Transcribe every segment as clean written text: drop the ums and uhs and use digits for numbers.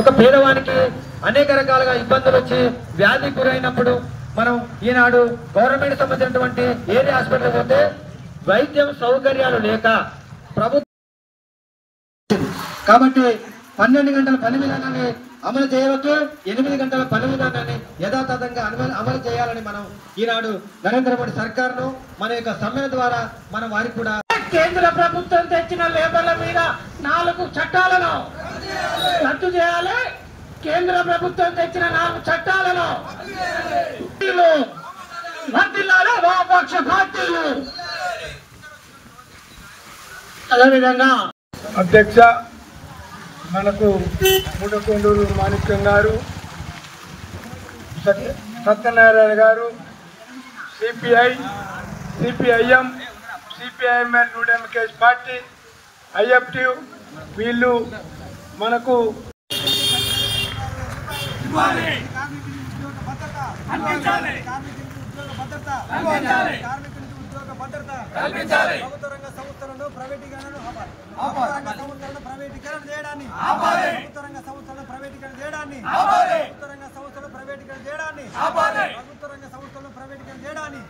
ఒక పేదవానికి అనేక రకాలుగా ఇబ్బందులు వచ్చి వ్యాధి గురైనప్పుడు మనం ఈనాడు గవర్నమెంట్ సంబంధించినటువంటి ఏరియా హాస్పిటల్ పోతే వైద్యం సౌకర్యాలు లేక ప్రభుత్వం కాబట్టి 12 గంటల పని విధానాన్ని అమలు చేయవచ్చు, 8 గంటల పని విధానాన్ని యథాతథంగా అమలు చేయాలని మనం ఈనాడు నరేంద్ర మోడీ సర్కారును మన యొక్క సమ్మె ద్వారా మనం వారికి కూడా కేంద్ర ప్రభుత్వం తెచ్చిన లేబర్ల మీద 4 చట్టాలను రద్దు చేయాలి. కేంద్ర ప్రభుత్వం తెచ్చిన 4 చట్టాలను వర్ధిల్లాలి వామపక్ష పార్టీలు. అదేవిధంగా అధ్యక్ష మనకు ముడకొండూరు మాణిక్యం గారు, సత్యనారాయణ గారు, CPI, CPIM, CPIML new democracy party, IFT వీళ్ళు మనకు ప్రభుత్వ రంగ సంస్థలను ప్రైవేటీకరణ చేయడాన్ని ప్రభుత్వ రంగ సంస్థలను ప్రైవేటీకరణ చేయడాన్ని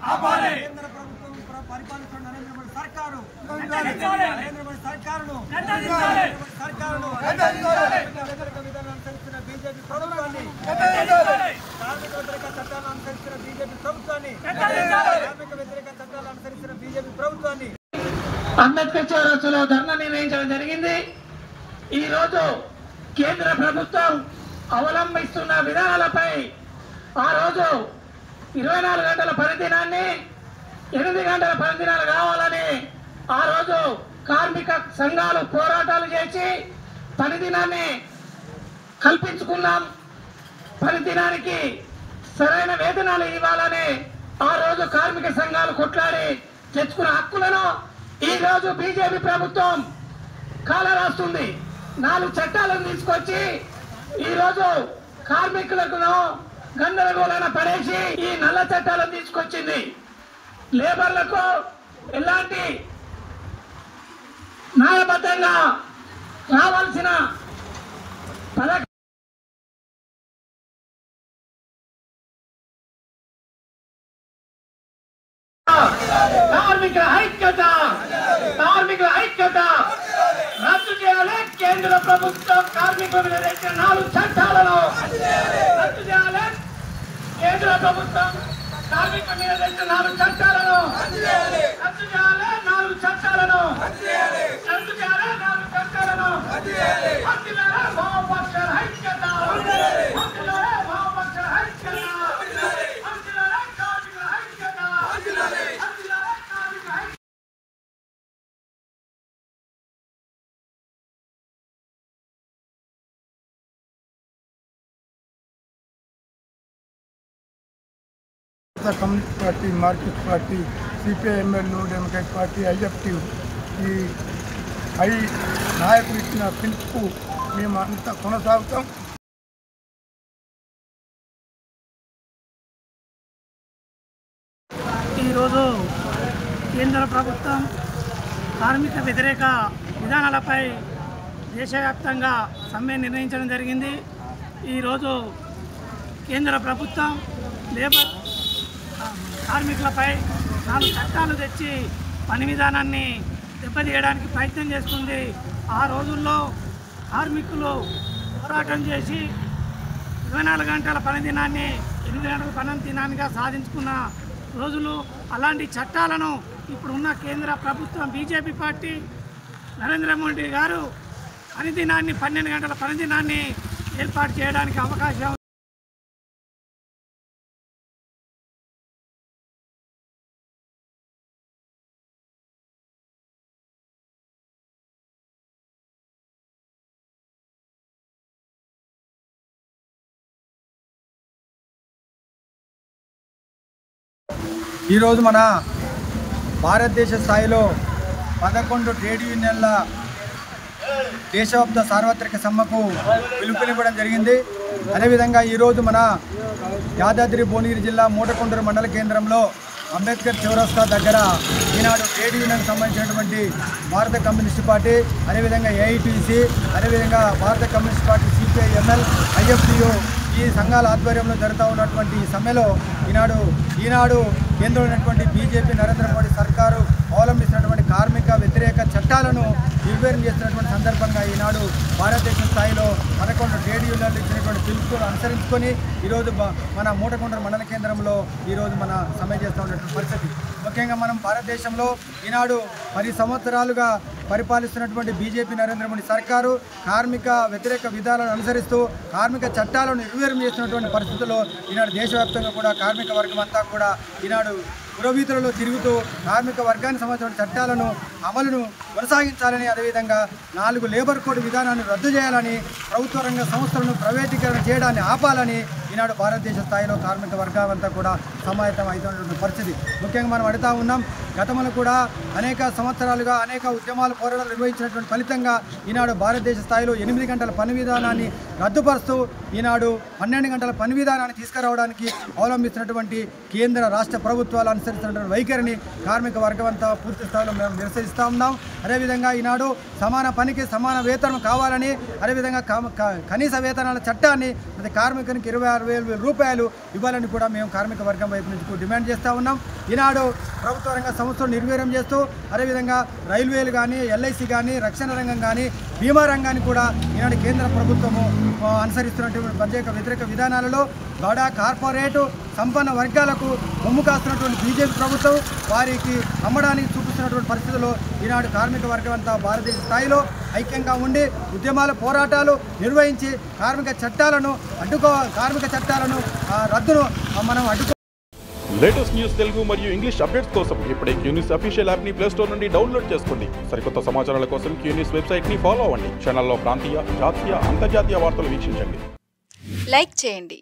కేంద్ర ప్రభుత్వం పరిపాలిస్తున్న నరేంద్ర మోడీ సర్కారును వ్యతిరేక విధానాలు అనుసరిస్తున్న బీజేపీ ప్రభుత్వాన్ని, కార్మిక వ్యతిరేక చట్టాలను అనుసరిస్తున్న బీజేపీ ప్రభుత్వాన్ని, కార్మిక వ్యతిరేక చట్టాలను అనుసరిస్తున్న బీజేపీ ప్రభుత్వాన్ని అంబేద్కర్ చౌరస్తాలో ధర్నా నిర్వహించడం జరిగింది. ఈ రోజు కేంద్ర ప్రభుత్వం అవలంబిస్తున్న విధానాలపై ఆ రోజు 24 గంటల పనిదినాన్ని 8 గంటల పనిదినాలు కావాలని ఆ రోజు కార్మిక సంఘాలు పోరాటాలు చేసి పనిదినాన్ని కల్పించుకున్నాం. పనిదినానికి సరైన వేతనాలు ఇవ్వాలని ఆ రోజు కార్మిక సంఘాలు కొట్లాడి తెచ్చుకున్న హక్కులను ఈ రోజు బీజేపీ ప్రభుత్వం కాలరాస్తుంది. 4 చట్టాలను తీసుకొచ్చి ఈ రోజు కార్మికులకు గందరగోళాన పడేసి ఈ నల్ల చట్టాలను తీసుకొచ్చింది. లేబర్లకు ఎలాంటి న్యాయబద్ధంగా రావాల్సిన కార్మికుల ఐక్యత రద్దు చేయాలి. కేంద్ర ప్రభుత్వం కార్మికుల మీద తెచ్చిన 4 చట్టాలను రద్దు చేయాలి. కేంద్ర ప్రభుత్వం కార్మికుల మీద తెచ్చిన 4 చట్టాలను రద్దు చేయాలి. 4 చట్టాలను రద్దు చేయాలి. 4 చట్టాలను వామపక్ష ఐక్యత, వామపక్ష ఐక్యత, కార్మికుల ఐక్యత. Communist party, Marxist party, CPIML new democracy party, IFT ఈ నాయకులు ఇచ్చిన పిలుపు మేము అంతా కొనసాగుతాం. ఈరోజు కేంద్ర ప్రభుత్వం కార్మిక వ్యతిరేక విధానాలపై దేశవ్యాప్తంగా సమ్మె నిర్వహించడం జరిగింది. ఈరోజు కేంద్ర ప్రభుత్వం లేబర్ కార్మికులపై 4 చట్టాలు తెచ్చి పని విధానాన్ని దెబ్బతీయడానికి ప్రయత్నం చేస్తుంది. ఆ రోజుల్లో కార్మికులు పోరాటం చేసి 24 గంటల పనిదినాన్ని 8 గంటల పనిదినానిగా సాధించుకున్న రోజులు. అలాంటి చట్టాలను ఇప్పుడున్న కేంద్ర ప్రభుత్వం బీజేపీ పార్టీ నరేంద్ర మోడీ గారు పనిదినాన్ని 12 గంటల పనిదినాన్ని ఏర్పాటు చేయడానికి అవకాశం. ఈరోజు మన భారతదేశ స్థాయిలో 11 ట్రేడ్ యూనియన్ల దేశవ్యాప్త సార్వత్రిక సమ్మెకు పిలుపునివ్వడం జరిగింది. అదేవిధంగా ఈరోజు మన యాదాద్రి భువనగిరి జిల్లా మూటకొండూరు మండల కేంద్రంలో అంబేద్కర్ చౌరస్తా దగ్గర ఈనాడు ట్రేడ్ యూనియన్కి సంబంధించినటువంటి భారత కమ్యూనిస్ట్ పార్టీ, అదేవిధంగా ఏఐటీసీ, అదేవిధంగా భారత కమ్యూనిస్ట్ పార్టీ సిపిఐఎంఎల్ ఐఎఫ్టియు ఈ సంఘాల ఆధ్వర్యంలో జరుగుతూ ఉన్నటువంటి ఈ సమ్మెలో ఈనాడు కేంద్రంలో ఉన్నటువంటి బీజేపీ నరేంద్ర మోడీ సర్కారు అవలంబిస్తున్నటువంటి కార్మిక వ్యతిరేక చట్టాలను నిర్వీర్యం చేస్తున్నటువంటి సందర్భంగా ఈనాడు భారతదేశ స్థాయిలో 11 ట్రేడ్ యూనియన్లు ఇచ్చినటువంటి పిలుపును అనుసరించుకొని ఈరోజు మన మూటకొండూరు మండల కేంద్రంలో ఈరోజు మన సమ్మె చేస్తూ ఉన్నటువంటి పరిస్థితి. ముఖ్యంగా మనం భారతదేశంలో ఈనాడు 10 సంవత్సరాలుగా పరిపాలిస్తున్నటువంటి బీజేపీ నరేంద్ర మోడీ సర్కారు కార్మిక వ్యతిరేక విధానాలను అనుసరిస్తూ కార్మిక చట్టాలను నిర్వీర్యం చేస్తున్నటువంటి పరిస్థితుల్లో ఈనాడు దేశవ్యాప్తంగా కూడా కార్మిక వర్గం అంతా కూడా ఈనాడు పురవీధులలో తిరుగుతూ కార్మిక వర్గానికి సంబంధించిన చట్టాలను అమలును కొనసాగించాలని, అదేవిధంగా 4 లేబర్ కోడ్ విధానాన్ని రద్దు చేయాలని, ప్రభుత్వ రంగ సంస్థలను ప్రైవేటీకరణ చేయడాన్ని ఆపాలని ఈనాడు భారతదేశ స్థాయిలో కార్మిక వర్గాలంతా కూడా సమాయత్తం అవుతున్నటువంటి పరిస్థితి. ముఖ్యంగా మనం అడుగుతూ ఉన్నాం, గతంలో కూడా అనేక సంవత్సరాలుగా అనేక ఉద్యమాలు పోరాటాలు నిర్వహించినటువంటి ఫలితంగా ఈనాడు భారతదేశ స్థాయిలో 8 గంటల పని విధానాన్ని రద్దుపరుస్తూ ఈనాడు 12 గంటల పని విధానాన్ని తీసుకురావడానికి అవలంబిస్తున్నటువంటి కేంద్ర రాష్ట్ర ప్రభుత్వాలు అనుసరిస్తున్నటువంటి వైఖరిని కార్మిక వర్గం అంతా పూర్తి స్థాయిలో మేము నిరసిస్తూ ఉన్నాం. అదేవిధంగా ఈనాడు సమాన పనికి సమాన వేతనం కావాలని, అదేవిధంగా కనీస వేతనాల చట్టాన్ని ప్రతి కార్మికునికి 26,000 రూపాయలు ఇవ్వాలని కూడా మేము కార్మిక వర్గం వైపు నుంచి డిమాండ్ చేస్తూ ఉన్నాం. ఈనాడు ప్రభుత్వ రంగ సంస్థలు నిర్వీర్యం చేస్తూ, అదేవిధంగా రైల్వేలు కానీ, ఎల్ఐసి కానీ, రక్షణ రంగం కానీ, బీమా రంగాన్ని కూడా ఈనాడు కేంద్ర ప్రభుత్వము అనుసరిస్తున్నటువంటి ప్రత్యేక వ్యతిరేక విధానాలలో బడా కార్పొరేటు సంపన్న వర్గాలకు బొమ్ము కాస్తున్నటువంటి బీజేపీ ప్రభుత్వం వారికి అమ్మడానికి చూపిస్తున్నటువంటి పరిస్థితుల్లో ఈనాడు కార్మిక వర్గం అంతా భారతదేశ స్థాయిలో ఐక్యంగా ఉండి ఉద్యమాల పోరాటాలు నిర్వహించి కార్మిక చట్టాలను రద్దును మనం అడ్డుకో. లేటెస్ట్ న్యూస్ తెలుగు మరియు ఇంగ్లీష్ అప్డేట్స్ కోసం ఇప్పుడే క్యూన్యూస్ అఫీషియల్ యాప్ ని ప్లే స్టోర్ నుండి డౌన్లోడ్ చేసుకోండి. సరికొత్త సమాచారాల కోసం క్యూన్యూస్ వెబ్సైట్ ని ఫాలో అవ్వండి. ఛానల్లో ప్రాంతీయ, జాతీయ, అంతర్జాతీయ వార్తలు వీక్షించండి. లైక్ చేయండి.